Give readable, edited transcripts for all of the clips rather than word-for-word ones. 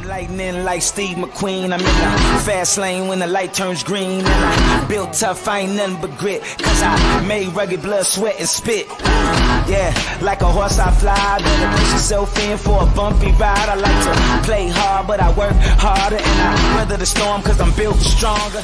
Lightning like Steve McQueen. I'm in the fast lane when the light turns green. And I built tough, I ain't nothing but grit. Cause I made rugged blood, sweat, and spit. Yeah, like a horse I fly. Better push yourself in for a bumpy ride. I like to play hard, but I work harder. And I weather the storm cause I'm built stronger.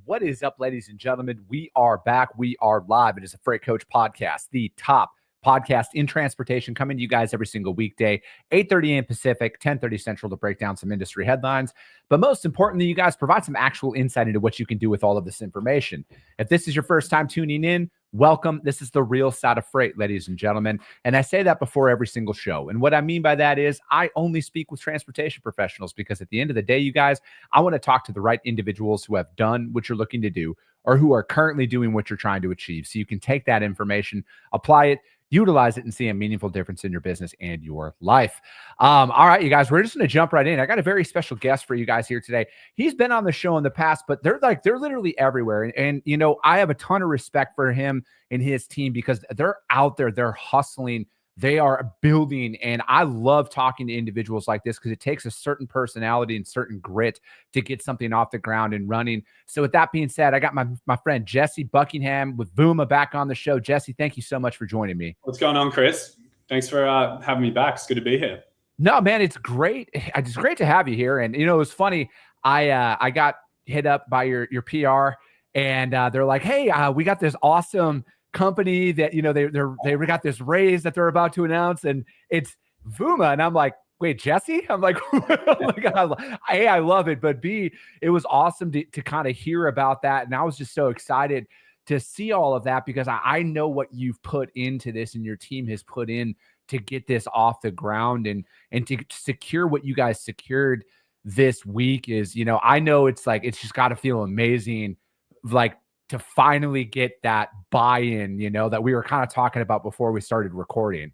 What is up, ladies and gentlemen? We are back. We are live. It is a Freight Coach Podcast, the top podcast in transportation, coming to you guys every single weekday, 8:30 a.m. Pacific, 10:30 Central, to break down some industry headlines. But most importantly, you guys provide some actual insight into what you can do with all of this information. If this is your first time tuning in, welcome. This is the real side of freight, ladies and gentlemen. And I say that before every single show. And what I mean by that is I only speak with transportation professionals, because at the end of the day, you guys, I want to talk to the right individuals who have done what you're looking to do or who are currently doing what you're trying to achieve. So you can take that information, apply it, utilize it, and see a meaningful difference in your business and your life. All right, you guys, we're just going to jump right in. I got a very special guest for you guys here today. He's been on the show in the past, but they're literally everywhere. And you know, I have a ton of respect for him and his team because they're out there, they're hustling, they are building. And I love talking to individuals like this because it takes a certain personality and certain grit to get something off the ground and running. So with that being said, I got my friend Jesse Buckingham with Vuma back on the show. Jesse, thank you so much for joining me. What's going on, Chris? Thanks for having me back. It's good to be here. No, man, it's great. It's great to have you here. And, you know, it was funny. I got hit up by your PR, and they're like, hey, we got this awesome company that, you know, they got this raise that they're about to announce, and it's Vuma. And I'm like, wait, Jesse? I'm like, oh my God, A, I love it, but B, it was awesome to kind of hear about that. And I was just so excited to see all of that because I know what you've put into this and your team has put in to get this off the ground and to secure what you guys secured this week is, you know, I know it's like, it's just got to feel amazing, like to finally get that buy-in, you know, that we were kind of talking about before we started recording.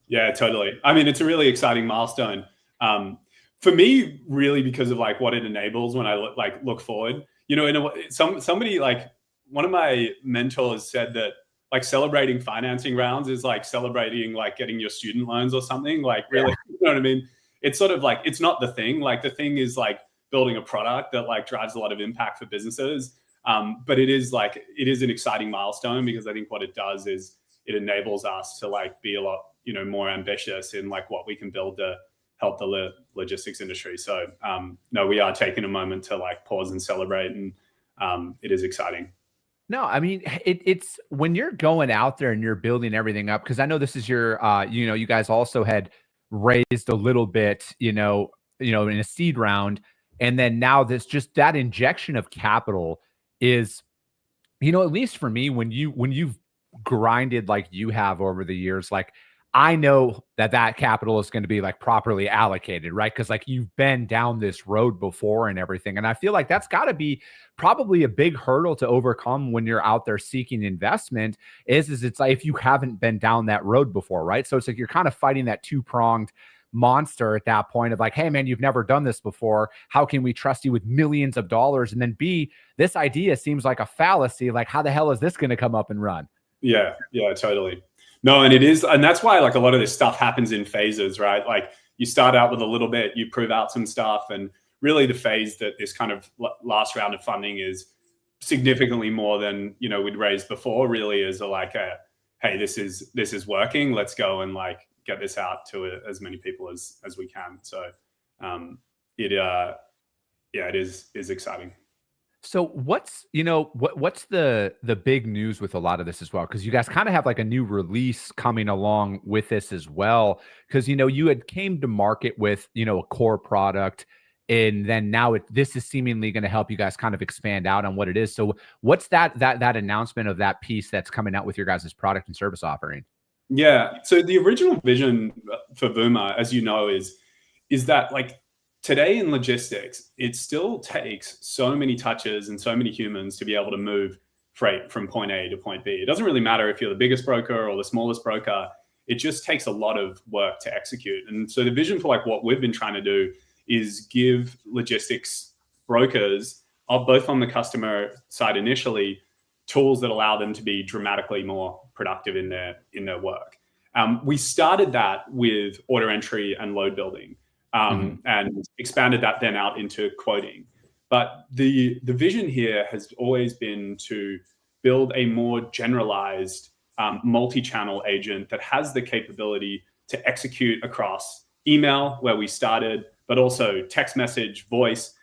Yeah, totally. I mean, it's a really exciting milestone. For me, really, because of like what it enables when I look forward, you know, somebody like one of my mentors said that like celebrating financing rounds is like celebrating like getting your student loans or something, like really, yeah. You know what I mean? It's sort of like, it's not the thing. Like the thing is like building a product that like drives a lot of impact for businesses. But it is an exciting milestone because I think what it does is it enables us to like be a lot, you know, more ambitious in like what we can build to help the logistics industry. So no, we are taking a moment to like pause and celebrate, and it is exciting. No, I mean, it's when you're going out there and you're building everything up, because I know this is your, you know, you guys also had raised a little bit, you know, in a seed round. And then now this, just that injection of capital is, you know, at least for me, when you've grinded like you have over the years, like I know that capital is going to be like properly allocated, right? Because like you've been down this road before and everything. And I feel like that's got to be probably a big hurdle to overcome when you're out there seeking investment is it's like if you haven't been down that road before, right? So it's like you're kind of fighting that two-pronged monster at that point of like, hey man, you've never done this before. How can we trust you with millions of dollars? And then B, this idea seems like a fallacy. Like how the hell is this going to come up and run? Yeah, totally. No, and it is, and that's why like a lot of this stuff happens in phases, right? Like you start out with a little bit, you prove out some stuff, and really the phase that this kind of last round of funding is significantly more than, you know, we'd raised before, really is hey, this is working. Let's go and like get this out to as many people as we can. So it is exciting. So what's the big news with a lot of this as well? Because you guys kind of have like a new release coming along with this as well. Because, you know, you had came to market with, you know, a core product, and then now this is seemingly going to help you guys kind of expand out on what it is. So what's that announcement of that piece that's coming out with your guys' product and service offering? Yeah. So the original vision for Vuma, as you know, is that like today in logistics, it still takes so many touches and so many humans to be able to move freight from point A to point B. It doesn't really matter if you're the biggest broker or the smallest broker. It just takes a lot of work to execute. And so the vision for like what we've been trying to do is give logistics brokers, both on the customer side initially, tools that allow them to be dramatically more productive in their work. We started that with order entry and load building. and expanded that then out into quoting. But the vision here has always been to build a more generalized multi-channel agent that has the capability to execute across email, where we started, but also text message, voice,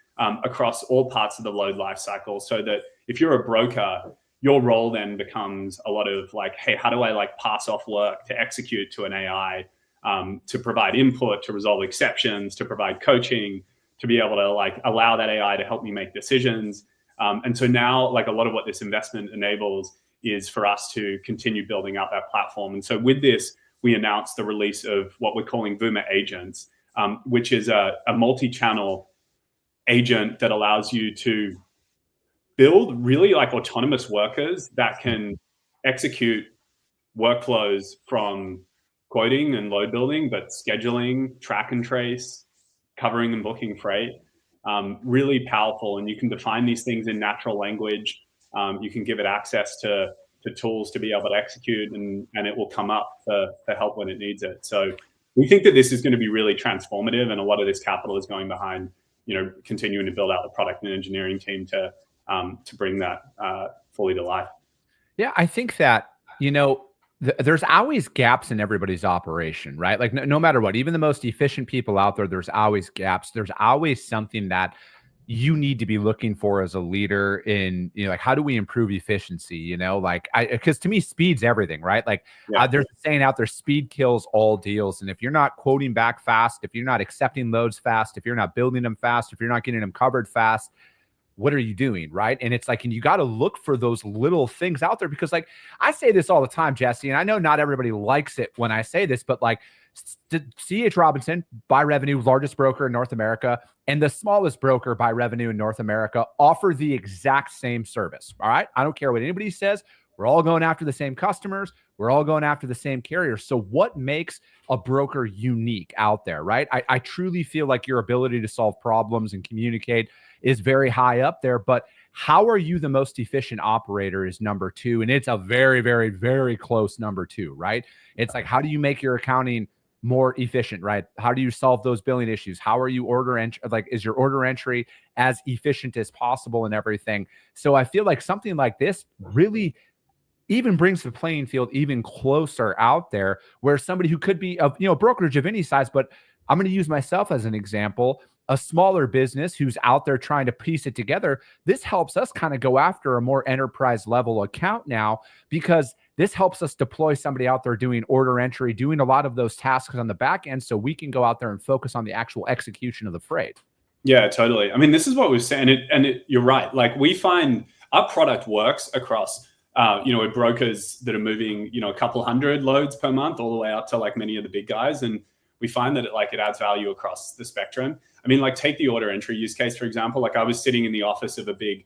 across all parts of the load lifecycle, so that if you're a broker, your role then becomes a lot of like, hey, how do I like pass off work to execute to an AI, to provide input, to resolve exceptions, to provide coaching, to be able to like allow that AI to help me make decisions. And so now like a lot of what this investment enables is for us to continue building out that platform. And so with this, we announced the release of what we're calling Vuma Agents, which is a multi-channel agent that allows you to build really like autonomous workers that can execute workflows from quoting and load building, but scheduling, track and trace, covering and booking freight. Really powerful. And you can define these things in natural language. You can give it access to tools to be able to execute, and it will come up to help when it needs it. So we think that this is going to be really transformative, and a lot of this capital is going behind, continuing to build out the product and engineering team to bring that fully to life. Yeah, I think that, there's always gaps in everybody's operation, right? Like no matter what, even the most efficient people out there, there's always gaps. There's always something that you need to be looking for as a leader in, like, how do we improve efficiency? Because to me, speed's everything, right? Like there's a saying out there, speed kills all deals. And if you're not quoting back fast, if you're not accepting loads fast, if you're not building them fast, if you're not getting them covered fast, what are you doing? Right. And it's like, and you got to look for those little things out there, because like I say this all the time, Jesse, and I know not everybody likes it when I say this, but like C.H. Robinson by revenue, largest broker in North America, and the smallest broker by revenue in North America offer the exact same service. All right. I don't care what anybody says. We're all going after the same customers. We're all going after the same carriers. So what makes a broker unique out there, right? I truly feel like your ability to solve problems and communicate is very high up there, but how are you the most efficient operator is number two. And it's a very, very, very close number two, right? It's like, how do you make your accounting more efficient, right? How do you solve those billing issues? How are you is your order entry as efficient as possible and everything? So I feel like something like this really even brings the playing field even closer out there, where somebody who could be a brokerage of any size, but I'm going to use myself as an example, a smaller business who's out there trying to piece it together. This helps us kind of go after a more enterprise level account now, because this helps us deploy somebody out there doing order entry, doing a lot of those tasks on the back end, so we can go out there and focus on the actual execution of the freight. Yeah, totally. I mean, this is what we're saying, and you're right. Like, we find our product works across with brokers that are moving, a couple hundred loads per month, all the way up to like many of the big guys. And we find that it adds value across the spectrum. I mean, like, take the order entry use case, for example. Like, I was sitting in the office of a big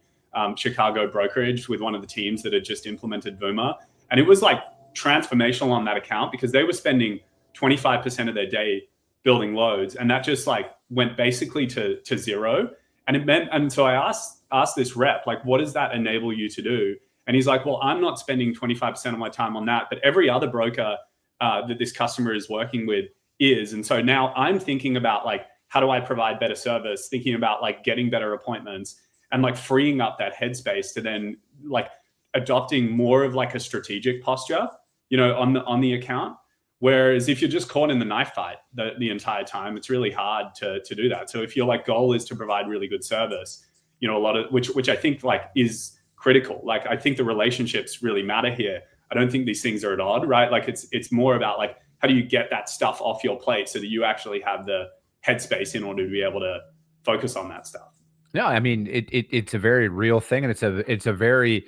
Chicago brokerage with one of the teams that had just implemented Vuma. And it was like transformational on that account, because they were spending 25% of their day building loads. And that just like went basically to zero. And it meant, and so I asked this rep, like, what does that enable you to do? And he's like, well, I'm not spending 25% of my time on that, but every other broker that this customer is working with is. And so now I'm thinking about like, how do I provide better service? Thinking about like getting better appointments and like freeing up that headspace to then like adopting more of like a strategic posture, on the account. Whereas if you're just caught in the knife fight the entire time, it's really hard to do that. So if your like goal is to provide really good service, a lot of which I think like is critical. Like, I think the relationships really matter here. I don't think these things are at odds, right? Like, it's more about like, how do you get that stuff off your plate so that you actually have the headspace in order to be able to focus on that stuff. No, I mean, it's a very real thing, and it's a very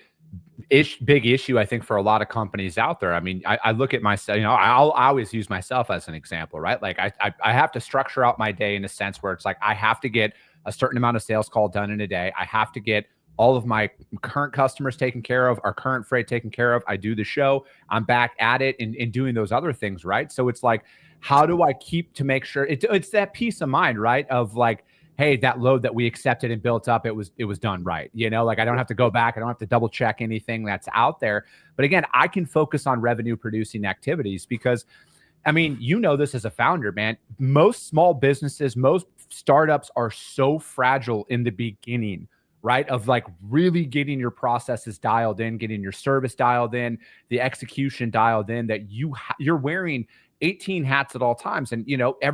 big issue, I think, for a lot of companies out there. I mean, I look at myself, I always use myself as an example, right? Like, I have to structure out my day in a sense where it's like, I have to get a certain amount of sales call done in a day. I have to get all of my current customers taken care of, our current freight taken care of. I do the show, I'm back at it and doing those other things, right? So it's like, how do I keep to make sure it's that peace of mind, right? Of like, hey, that load that we accepted and built up, it was done right. Like, I don't have to go back. I don't have to double check anything that's out there. But again, I can focus on revenue producing activities, because I mean, you know this as a founder, man. Most small businesses, most startups are so fragile in the beginning, right? Of like really getting your processes dialed in, getting your service dialed in, the execution dialed in, that you're wearing 18 hats at all times. And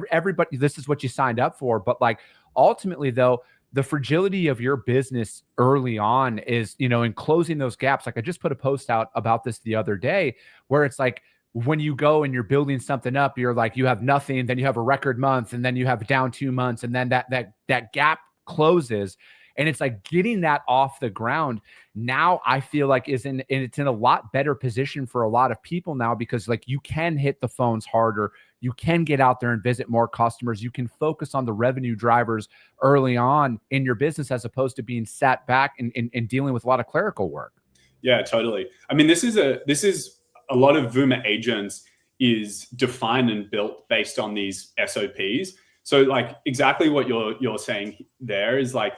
everybody, this is what you signed up for. But like ultimately, though, the fragility of your business early on is, in closing those gaps. Like I just put a post out about this the other day, where it's like, when you go and you're building something up, you're like, you have nothing, then you have a record month, and then you have down 2 months, and then that gap closes. And it's like getting that off the ground now, I feel like it's in a lot better position for a lot of people now, because like you can hit the phones harder. You can get out there and visit more customers. You can focus on the revenue drivers early on in your business, as opposed to being sat back and dealing with a lot of clerical work. Yeah, totally. I mean, this is a lot of Vuma agents is defined and built based on these SOPs. So like exactly what you're saying there is like,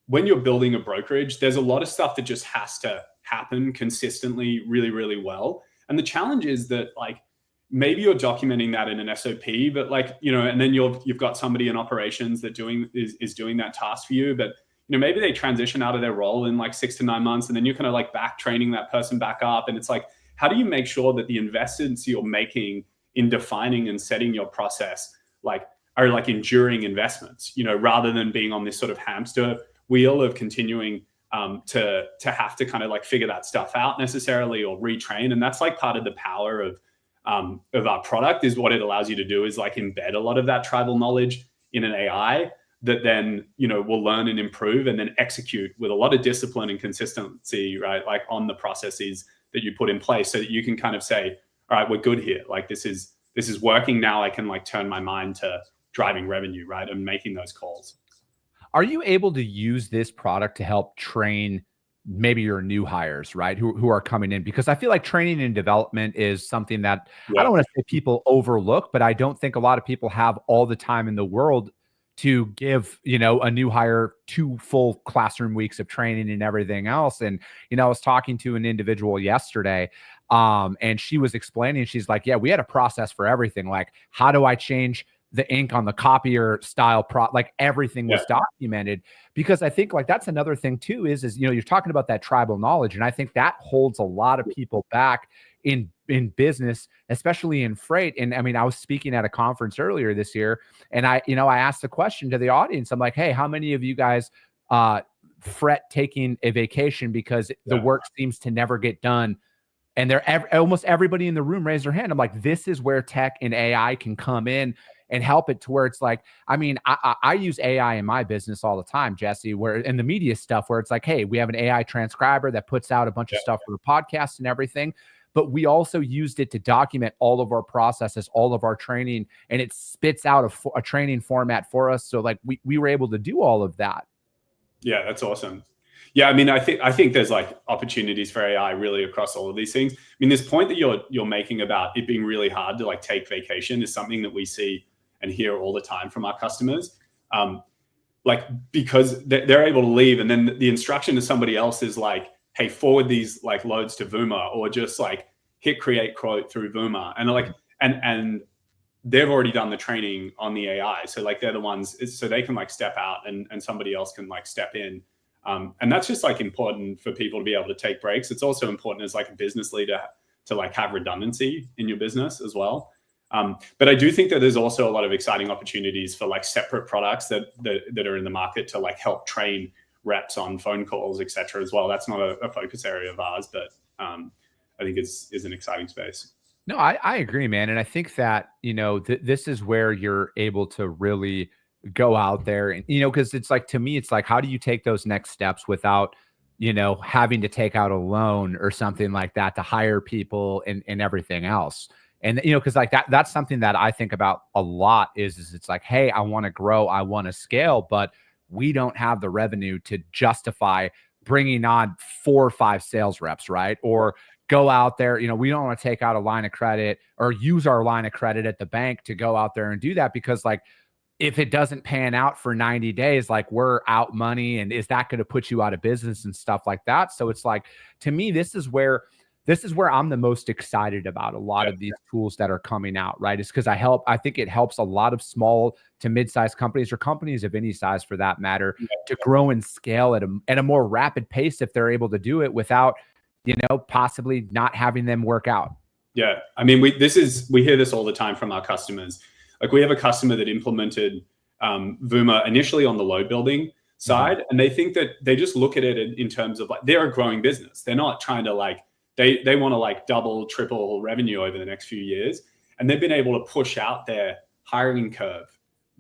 when you're building a brokerage, there's a lot of stuff that just has to happen consistently really, really well. And the challenge is that like, maybe you're documenting that in an SOP, but like, and then you've got somebody in operations that is doing that task for you. But maybe they transition out of their role in like 6 to 9 months, and then you're kind of like back training that person back up. And it's like, how do you make sure that the investments you're making in defining and setting your process like are like enduring investments, rather than being on this sort of hamster wheel of continuing to have to kind of like figure that stuff out necessarily, or retrain. And that's like part of the power of our product, is what it allows you to do is like embed a lot of that tribal knowledge in an AI that then, will learn and improve and then execute with a lot of discipline and consistency, right? Like on the processes that you put in place, so that you can kind of say, all right, we're good here. Like this is working now. I can like turn my mind to driving revenue, right? And making those calls. Are you able to use this product to help train maybe your new hires, right? Who are coming in? Because I feel like training and development is something that I don't want to say people overlook, but I don't think a lot of people have all the time in the world to give, a new hire 2 full classroom weeks of training and everything else. And, I was talking to an individual yesterday, and she was explaining, she's like, yeah, we had a process for everything. Like, how do I change the ink on the copier style like everything was documented? Because I think like that's another thing too, is you're talking about that tribal knowledge. And I think that holds a lot of people back in business, especially in freight. And I mean, I was speaking at a conference earlier this year, and I asked the question to the audience. I'm like, hey, how many of you guys fret taking a vacation because the work seems to never get done? And almost everybody in the room raised their hand. I'm like, this is where tech and AI can come in and help it, to where it's like, I mean, I use AI in my business all the time, Jesse, where in the media stuff, where it's like, hey, we have an AI transcriber that puts out a bunch of stuff for the podcast and everything. But we also used it to document all of our processes, all of our training, and it spits out a training format for us. So like we were able to do all of that. Yeah, that's awesome. Yeah, I mean, I think there's like opportunities for AI really across all of these things. I mean, this point that you're making about it being really hard to like take vacation is something that we see and hear all the time from our customers. Like, because they're able to leave, and then the instruction to somebody else is like, hey, forward these like loads to Vuma, or just like hit create quote through Vuma. And like, and they've already done the training on the AI. So like they're the ones, so they can like step out and somebody else can like step in. And that's just like important for people to be able to take breaks. It's also important as like a business leader to like have redundancy in your business as well. But I do think that there's also a lot of exciting opportunities for like separate products that are in the market to like help train reps on phone calls, et cetera, as well. That's not a focus area of ours, but I think is an exciting space. No, I agree, man. And I think that, this is where you're able to really go out there and, because it's like, to me, it's like, how do you take those next steps without, having to take out a loan or something like that to hire people and everything else? And, because like that's something that I think about a lot is it's like, hey, I want to grow, I want to scale, but we don't have the revenue to justify bringing on 4 or 5 sales reps, right? Or go out there, we don't want to take out a line of credit or use our line of credit at the bank to go out there and do that, because like, if it doesn't pan out for 90 days, like we're out money, and is that going to put you out of business and stuff like that? So it's like, to me, this is where this is where I'm the most excited about a lot of these tools that are coming out, right? Is because I think it helps a lot of small to mid-sized companies, or companies of any size for that matter, to grow and scale at a more rapid pace if they're able to do it without, possibly not having them work out. Yeah. I mean, we hear this all the time from our customers. Like, we have a customer that implemented Vuma initially on the load building side, and they think that they just look at it in terms of like, they're a growing business. They're not trying to like, they want to like double, triple revenue over the next few years. And they've been able to push out their hiring curve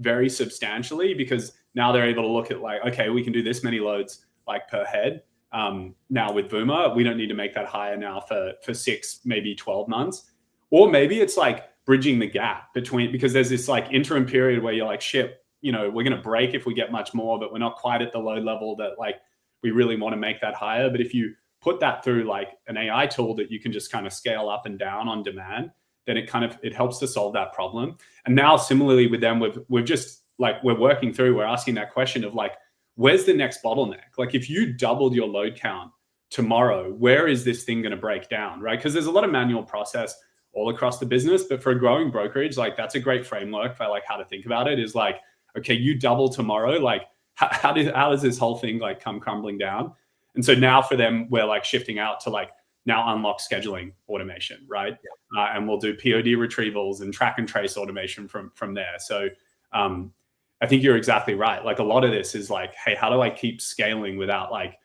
very substantially, because now they're able to look at like, okay, we can do this many loads like per head. Now with Vuma, we don't need to make that hire now for 6, maybe 12 months. Or maybe it's like bridging the gap between, because there's this like interim period where you're like, shit, we're going to break if we get much more, but we're not quite at the load level that like we really want to make that hire. But if you put that through like an AI tool that you can just kind of scale up and down on demand, then it helps to solve that problem. And now similarly with them, we've just like, we're working through, we're asking that question of like, where's the next bottleneck? Like, if you doubled your load count tomorrow, where is this thing going to break down, right? Because there's a lot of manual process all across the business, but for a growing brokerage, like that's a great framework for like how to think about it, is like, okay, you double tomorrow, like how does this whole thing like come crumbling down? And so now for them, we're like shifting out to like now unlock scheduling automation, right? And we'll do POD retrievals and track and trace automation from there. So I think you're exactly right. Like, a lot of this is like, hey, how do I keep scaling without like,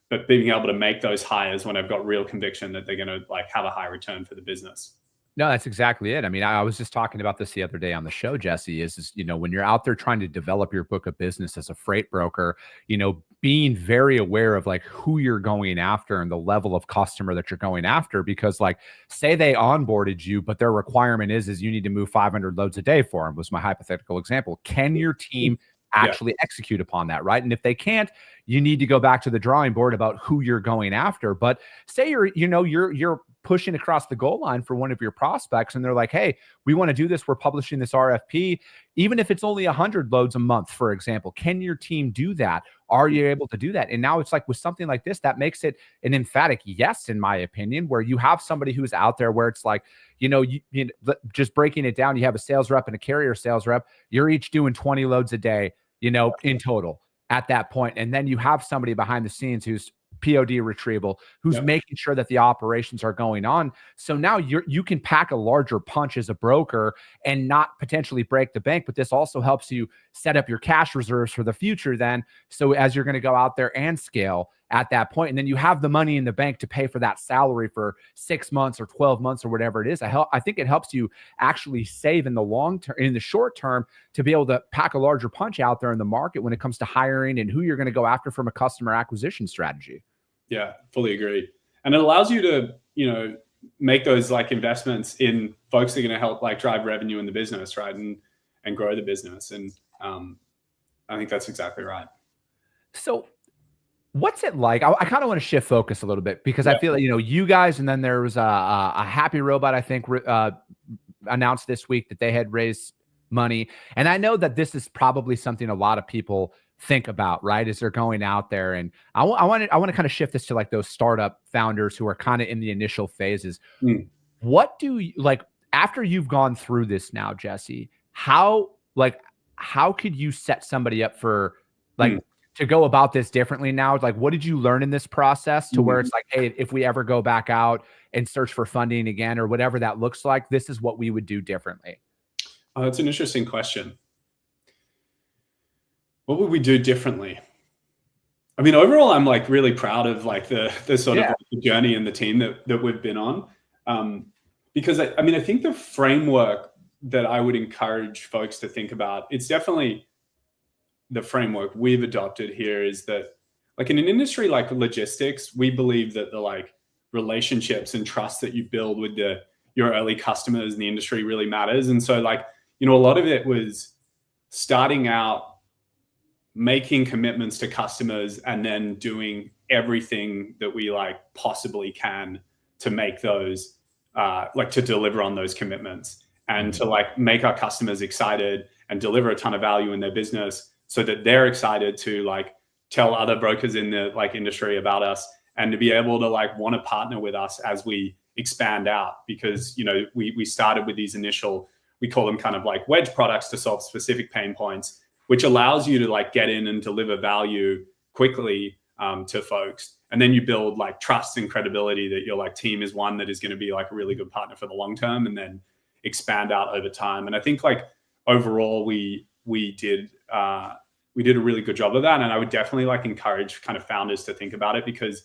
but being able to make those hires when I've got real conviction that they're going to like have a high return for the business. No, that's exactly it. I mean, I was just talking about this the other day on the show, Jesse, is when you're out there trying to develop your book of business as a freight broker, being very aware of like who you're going after and the level of customer that you're going after, because like, say they onboarded you, but their requirement is you need to move 500 loads a day for them, was my hypothetical example. Can your team actually execute upon that, right? And if they can't, you need to go back to the drawing board about who you're going after. But say you're pushing across the goal line for one of your prospects, and they're like, hey, we want to do this. We're publishing this RFP, even if it's only 100 loads a month, for example. Can your team do that? Are you able to do that? And now it's like with something like this, that makes it an emphatic yes, in my opinion, where you have somebody who's out there where it's like, just breaking it down, you have a sales rep and a carrier sales rep. You're each doing 20 loads a day, in total at that point. And then you have somebody behind the scenes who's POD retrieval, who's making sure that the operations are going on. So now you can pack a larger punch as a broker and not potentially break the bank, but this also helps you set up your cash reserves for the future then. So as you're going to go out there and scale at that point, and then you have the money in the bank to pay for that salary for 6 months or 12 months or whatever it is. I think it helps you actually save in the long term, in the short term, to be able to pack a larger punch out there in the market when it comes to hiring and who you're going to go after from a customer acquisition strategy. Yeah, fully agree. And it allows you to, make those like investments in folks that are going to help like drive revenue in the business, right? And grow the business. And I think that's exactly right. So what's it like? I kind of want to shift focus a little bit, because I feel like, you guys, and then there was a Happy Robot, I think, announced this week that they had raised money. And I know that this is probably something a lot of people think about, right, as they're going out there. And I want to kind of shift this to like those startup founders who are kind of in the initial phases. What do you like after you've gone through this now, Jesse? How could you set somebody up for like to go about this differently now? Like, what did you learn in this process to where it's like, hey, if we ever go back out and search for funding again or whatever that looks like, this is what we would do differently? That's an interesting question. What would we do differently? I mean, overall, I'm like really proud of like the sort of like the journey and the team that we've been on. Because I think the framework that I would encourage folks to think about, it's definitely the framework we've adopted here, is that like in an industry like logistics, we believe that the like relationships and trust that you build with your early customers in the industry really matters. And so like, a lot of it was starting out making commitments to customers and then doing everything that we like possibly can to make those to deliver on those commitments and to like make our customers excited and deliver a ton of value in their business so that they're excited to like tell other brokers in the like industry about us and to be able to like want to partner with us as we expand out, because, you know, we started with these initial, we call them kind of like wedge products to solve specific pain points, which allows you to like get in and deliver value quickly to folks. And then you build like trust and credibility that your like team is one that is going to be like a really good partner for the long term, and then expand out over time. And I think like overall we did a really good job of that. And I would definitely like encourage kind of founders to think about it, because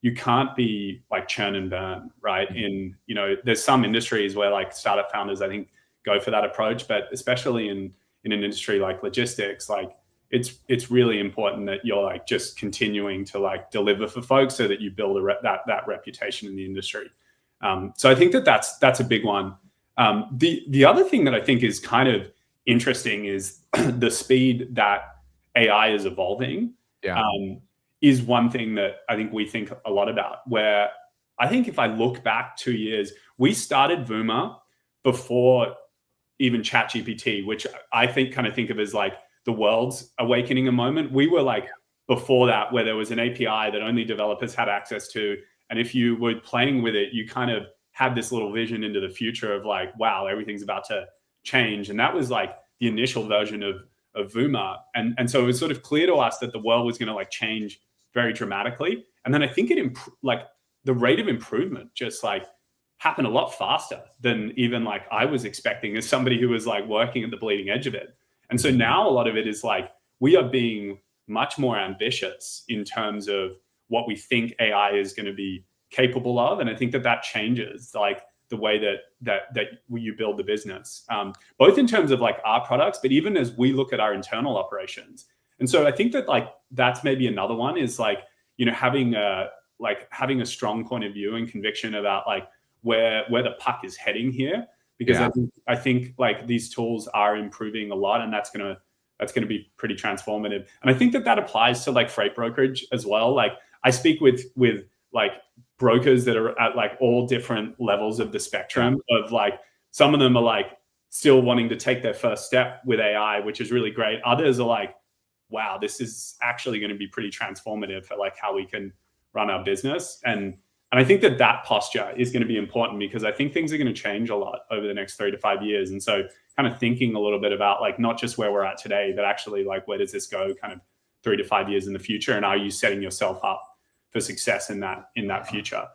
you can't be like churn and burn, right? In, you know, there's some industries where like startup founders, I think, go for that approach, but especially in an industry like logistics, like it's really important that you're like just continuing to like deliver for folks so that you build that reputation in the industry. So I think that's a big one. The other thing that I think is kind of interesting is the speed that AI is evolving. Yeah. Is one thing that I think we think a lot about, where I think if I look back 2 years, we started Vuma before even ChatGPT, which I think of as like the world's awakening a moment. We were like before that, where there was an API that only developers had access to. And if you were playing with it, you kind of had this little vision into the future of like, wow, everything's about to change. And that was like the initial version of Vuma. And so it was sort of clear to us that the world was going to like change very dramatically. And then I think like the rate of improvement just like happened a lot faster than even like I was expecting as somebody who was like working at the bleeding edge of it. And so now a lot of it is like, we are being much more ambitious in terms of what we think AI is going to be capable of. And I think that changes like the way that you build the business, both in terms of like our products, but even as we look at our internal operations. And so I think that like, that's maybe another one is like, you know, having a strong point of view and conviction about like where the puck is heading here, because I think like these tools are improving a lot, and that's going to be pretty transformative. And I think that applies to like freight brokerage as well. Like I speak with like brokers that are at like all different levels of the spectrum of like, some of them are like still wanting to take their first step with AI, which is really great. Others are like, wow, this is actually going to be pretty transformative for like how we can run our business. And I think that posture is going to be important, because I think things are going to change a lot over the next 3 to 5 years. And so kind of thinking a little bit about like, not just where we're at today, but actually like, where does this go kind of 3 to 5 years in the future? And are you setting yourself up for success in that future?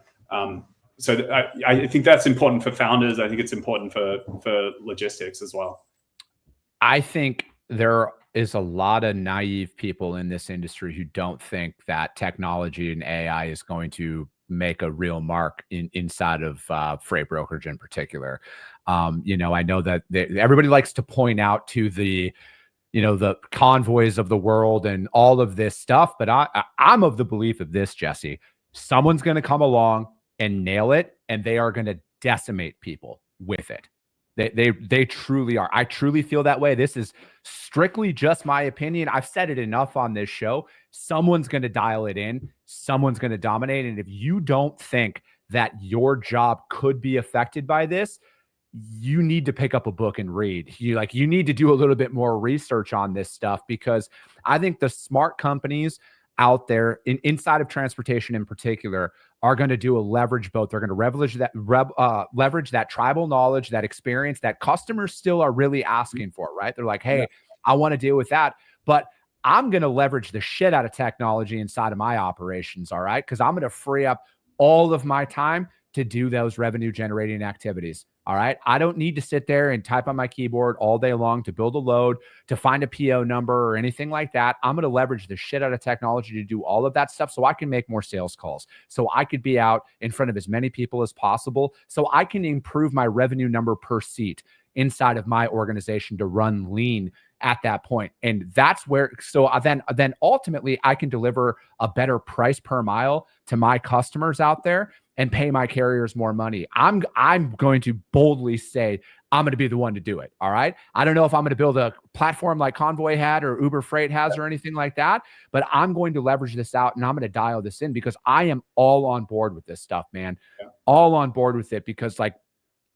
So I think that's important for founders. I think it's important for logistics as well. I think there is a lot of naive people in this industry who don't think that technology and AI is going to make a real mark inside of freight brokerage in particular. You know, I know that everybody likes to point out to the, you know, the Convoys of the world and all of this stuff, but I'm of the belief of this, Jesse. Someone's going to come along and nail it, and they are going to decimate people with it. They truly are. I truly feel that way. This is strictly just my opinion. I've said it enough on this show. Someone's going to dial it in. Someone's going to dominate. And if you don't think that your job could be affected by this, you need to pick up a book and read. You need to do a little bit more research on this stuff, because I think the smart companies out there inside of transportation in particular are going to do a leverage both. They're going to leverage that tribal knowledge, that experience that customers still are really asking for, right? They're like, hey, I want to deal with that, but I'm going to leverage the shit out of technology inside of my operations. All right. Cause I'm going to free up all of my time to do those revenue generating activities. All right. I don't need to sit there and type on my keyboard all day long to build a load, to find a PO number or anything like that. I'm going to leverage the shit out of technology to do all of that stuff, so I can make more sales calls, so I could be out in front of as many people as possible, so I can improve my revenue number per seat inside of my organization to run lean at that point. And that's where, so then ultimately I can deliver a better price per mile to my customers out there and pay my carriers more money. I'm going to boldly say I'm going to be the one to do it. All right. I don't know if I'm going to build a platform like Convoy had or Uber Freight has or anything like that, but I'm going to leverage this out, and I'm going to dial this in, because I am all on board with this stuff, man. All on board with it, because like,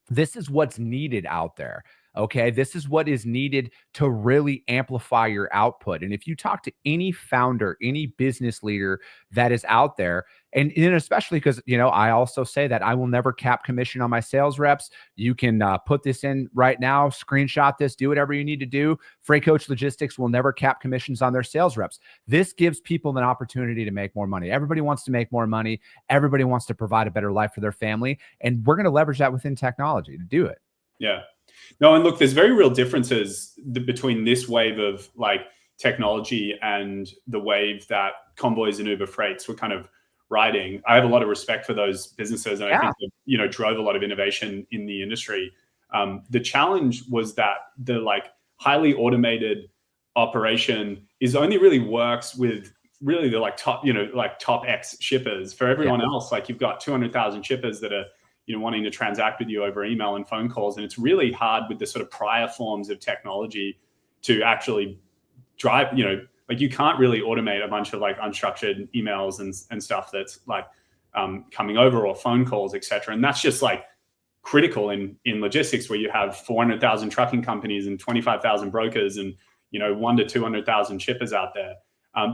this is what's needed out there. Okay. This is what is needed to really amplify your output. And if you talk to any founder, any business leader that is out there, and especially because, I also say that I will never cap commission on my sales reps. You can put this in right now, screenshot this, do whatever you need to do. Freight Coach Logistics will never cap commissions on their sales reps. This gives people an opportunity to make more money. Everybody wants to make more money. Everybody wants to provide a better life for their family. And we're going to leverage that within technology to do it. Yeah. No, and look, there's very real differences between this wave of like technology and the wave that Convoys and Uber Freights were kind of riding. I have a lot of respect for those businesses, and I think that, drove a lot of innovation in the industry. The challenge was that the like highly automated operation is only really works with really the like top, top X shippers. For everyone else, like you've got 200,000 shippers that are, wanting to transact with you over email and phone calls. And it's really hard with the sort of prior forms of technology to actually drive, like you can't really automate a bunch of like unstructured emails and stuff that's like coming over, or phone calls, et cetera. And that's just like critical in logistics, where you have 400,000 trucking companies and 25,000 brokers and, 1 to 200,000 shippers out there.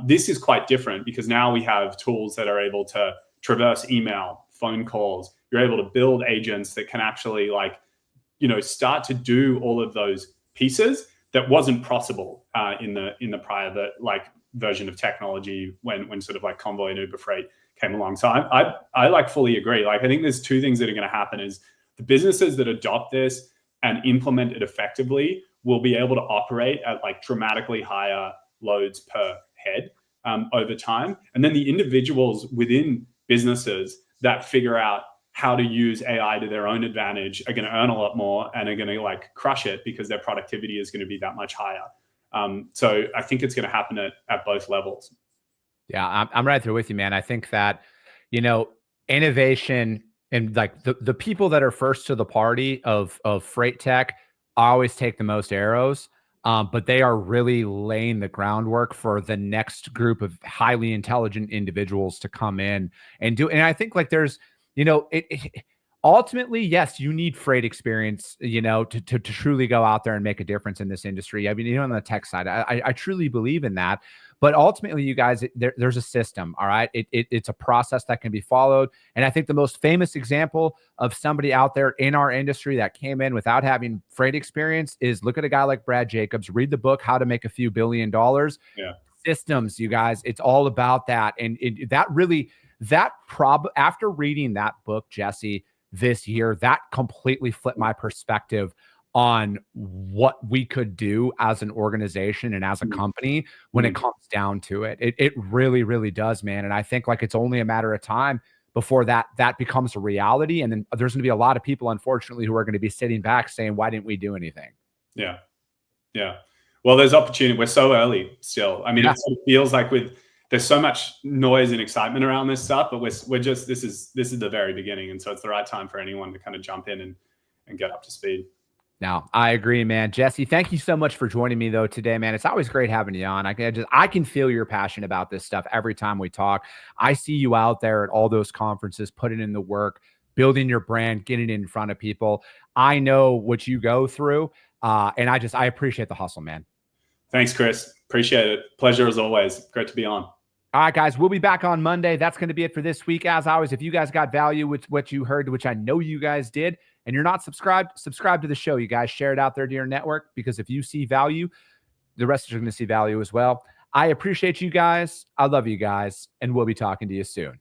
This is quite different because now we have tools that are able to traverse email, phone calls. You're able to build agents that can actually like, start to do all of those pieces that wasn't possible in the prior version of technology when sort of like Convoy and Uber Freight came along. So I like fully agree. Like I think there's two things that are going to happen: is the businesses that adopt this and implement it effectively will be able to operate at like dramatically higher loads per head over time. And then the individuals within businesses that figure out how to use AI to their own advantage are going to earn a lot more and are going to like crush it because their productivity is going to be that much higher. So I think it's going to happen at both levels. Yeah, I'm right there with you, man. I think that, innovation and like the people that are first to the party of freight tech always take the most arrows. But they are really laying the groundwork for the next group of highly intelligent individuals to come in and do. And I think like there's, ultimately, yes, you need freight experience, to truly go out there and make a difference in this industry. I mean, on the tech side, I truly believe in that. But ultimately, you guys, there's a system, all right? It's a process that can be followed. And I think the most famous example of somebody out there in our industry that came in without having freight experience is look at a guy like Brad Jacobs, read the book, How to Make a Few $billion. Yeah. Systems, you guys, it's all about that. And after reading that book, Jesse, this year, that completely flipped my perspective on what we could do as an organization and as a company when it comes down to it. It really, really does, man. And I think like it's only a matter of time before that becomes a reality. And then there's going to be a lot of people, unfortunately, who are going to be sitting back saying, why didn't we do anything? Yeah. Yeah. Well, there's opportunity. We're so early still. I mean, it sort of feels like there's so much noise and excitement around this stuff, but we're just, this is the very beginning. And so it's the right time for anyone to kind of jump in and get up to speed. Now, I agree, man. Jesse, thank you so much for joining me though today, man. It's always great having you on. I can feel your passion about this stuff every time we talk. I see you out there at all those conferences, putting in the work, building your brand, getting it in front of people. I know what you go through. And I appreciate the hustle, man. Thanks, Chris. Appreciate it. Pleasure as always. Great to be on. All right, guys, we'll be back on Monday. That's going to be it for this week. As always, if you guys got value with what you heard, which I know you guys did, and you're not subscribed, subscribe to the show. You guys share it out there to your network, because if you see value, the rest are going to see value as well. I appreciate you guys. I love you guys, and we'll be talking to you soon.